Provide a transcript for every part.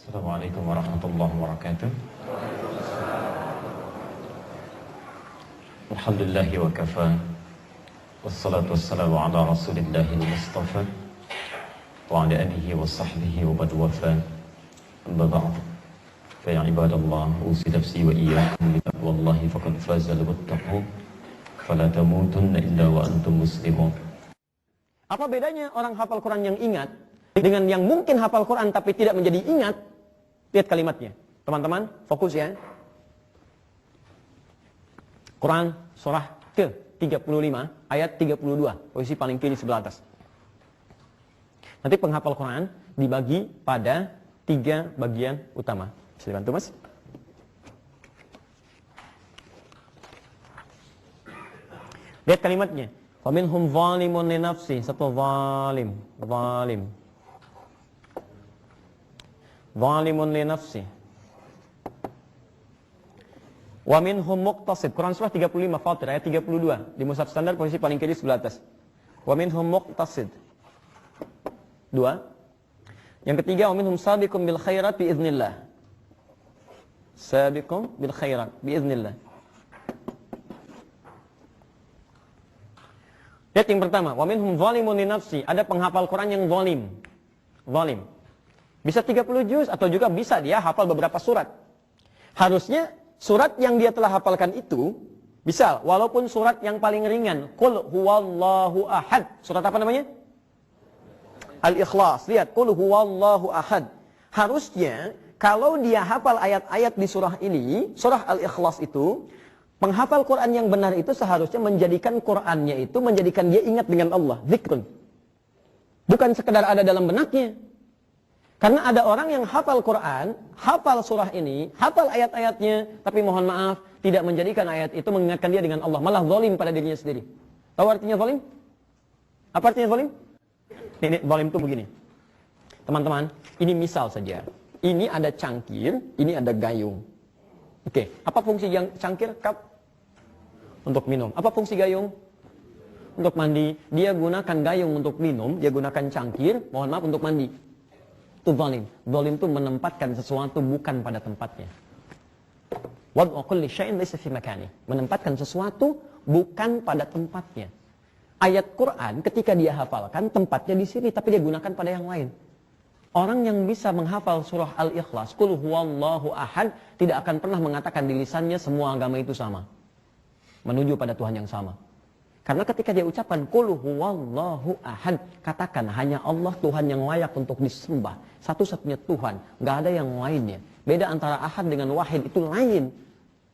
Assalamualaikum warahmatullahi wabarakatuh. Alhamdulillahi wa kafa. Wassalatu wassalamu ala rasulillahil mustafa wa ala alihi wa sahbihi wa ba'd wafa. Amma ba'd. Fa ya ibadallah, usi nafsi wa iyyakum bi taqwallahi faqad faza al-muttaqun. Fala tamutunna illa wa antum muslimun. Apa bedanya orang hafal Quran yang ingat dengan yang mungkin hafal Quran tapi tidak menjadi ingat? Lihat kalimatnya. Teman-teman, fokus ya. Quran surah ke-35 ayat 32, posisi paling kiri sebelah atas. Nanti penghafal Quran dibagi pada 3 bagian utama. Bisa dibantu, Mas? Lihat kalimatnya. Wa minhum zalimun li nafsi, satu zalim. Zalimun li nafsi. Wa minhum muqtasid. Quran surah 35 Fatir ayat 32. Di mushaf standar posisi paling kiri sebelah atas. Wa minhum muqtasid. 2. Yang ketiga, wa minhum sabiqum bil khairat bi idznillah. Sabiqum bil khairat bi idznillah. Lihat yang pertama, wa minhum zalimun li nafsi. Ada penghafal Quran yang zalim. Zalim. Bisa 30 juz atau juga bisa dia hafal beberapa surat. Harusnya surat yang dia telah hafalkan itu, bisa walaupun surat yang paling ringan, Qul huwallahu ahad. Surat apa namanya? Al-Ikhlas. Lihat, Qul huwallahu ahad. Harusnya kalau dia hafal ayat-ayat di surah ini, surah Al-Ikhlas itu, penghafal Quran yang benar itu seharusnya menjadikan Qurannya itu, menjadikan dia ingat dengan Allah. Zikrun. Bukan sekedar ada dalam benaknya. Karena ada orang yang hafal Quran, hafal surah ini, hafal ayat-ayatnya, tapi mohon maaf, tidak menjadikan ayat itu mengingatkan dia dengan Allah. Malah zalim pada dirinya sendiri. Tahu artinya zalim? Apa artinya zalim? Ini zalim itu begini. Teman-teman, ini misal saja. Ini ada cangkir, ini ada gayung. Oke, apa fungsi yang cangkir? Cup? Untuk minum. Apa fungsi gayung? Untuk mandi. Dia gunakan gayung untuk minum, dia gunakan cangkir, mohon maaf, untuk mandi. Itu zalim. Zalim itu menempatkan sesuatu bukan pada tempatnya. Wad'u kulli syai'in laysa fi makani. Menempatkan sesuatu bukan pada tempatnya. Ayat Quran ketika dia hafalkan tempatnya di sini, tapi dia gunakan pada yang lain. Orang yang bisa menghafal surah Al-Ikhlas, Qul huwallahu ahad, tidak akan pernah mengatakan di lisannya semua agama itu sama. Menuju pada Tuhan yang sama. Karena ketika dia ucapkan Qul huwallahu ahad, katakan hanya Allah Tuhan yang layak untuk disembah. Satu-satunya Tuhan, nggak ada yang lainnya. Beda antara ahad dengan wahid itu lain.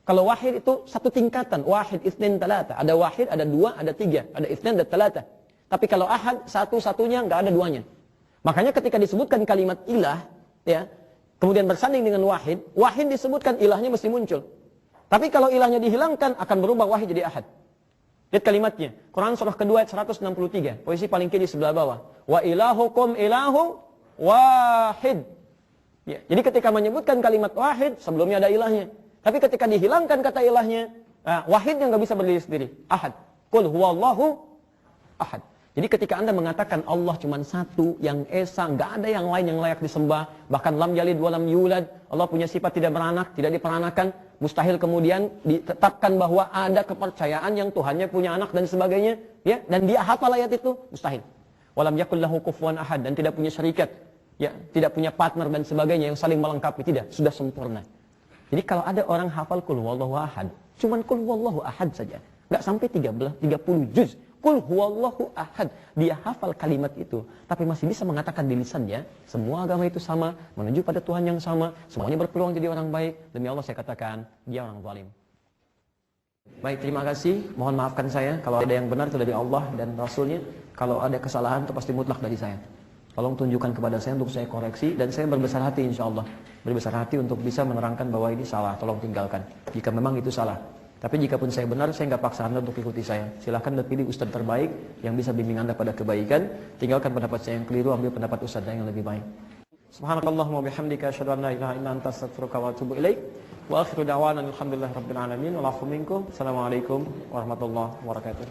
Kalau wahid itu satu tingkatan, wahid, itsnain, talata. Ada wahid, ada 2, ada 3, ada itsnain, ada talata. Tapi kalau ahad satu-satunya, nggak ada duanya. Makanya ketika disebutkan kalimat ilah, ya, kemudian bersanding dengan wahid, wahid disebutkan ilahnya mesti muncul. Tapi kalau ilahnya dihilangkan akan berubah wahid jadi ahad. Lihat kalimatnya. Quran surah kedua ayat 163. Posisi paling kiri sebelah bawah. Wa ilahukum ilahu wahid. Ya, jadi ketika menyebutkan kalimat wahid, sebelumnya ada ilahnya. Tapi ketika dihilangkan kata ilahnya, wahidnya nggak bisa berdiri sendiri. Ahad. Qul huwallahu ahad. Jadi ketika Anda mengatakan Allah cuma satu, yang esa, nggak ada yang lain yang layak disembah, bahkan lam yalid wa lam yulad, Allah punya sifat tidak beranak, tidak diperanakan, mustahil kemudian ditetapkan bahwa ada kepercayaan yang Tuhannya punya anak dan sebagainya, ya, dan dia hafal ayat itu, mustahil. Walam yakul lahu kufuwan ahad, dan tidak punya syarikat, ya, tidak punya partner dan sebagainya yang saling melengkapi, tidak, sudah sempurna. Jadi kalau ada orang hafal qul huwallahu ahad, cuman qul huwallahu ahad saja, nggak sampai 30 juz. Qul huwallahu ahad. Dia hafal kalimat itu, tapi masih bisa mengatakan di lisannya, semua agama itu sama, menuju pada Tuhan yang sama, semuanya berpeluang jadi orang baik. Demi Allah saya katakan, dia orang zalim. Baik, terima kasih. Mohon maafkan saya kalau ada yang benar itu dari Allah dan Rasulnya. Kalau ada kesalahan itu pasti mutlak dari saya. Tolong tunjukkan kepada saya untuk saya koreksi, dan saya berbesar hati insya Allah. Berbesar hati untuk bisa menerangkan bahwa ini salah, tolong tinggalkan. Jika memang itu salah. Tapi jika pun saya benar, saya nggak paksa Anda untuk ikuti saya. Silahkan Anda pilih ustadz terbaik yang bisa bimbing Anda pada kebaikan. Tinggalkan pendapat saya yang keliru, ambil pendapat ustadz yang lebih baik. Subhanakallahumma bihamdika asyhadu an la ilaha illa anta astaghfiruka wa atubu ilaik. Wa akhiru da'wana alhamdulillahi rabbil alamin. Wa lafu minkum. Assalamualaikum warahmatullahi wabarakatuh.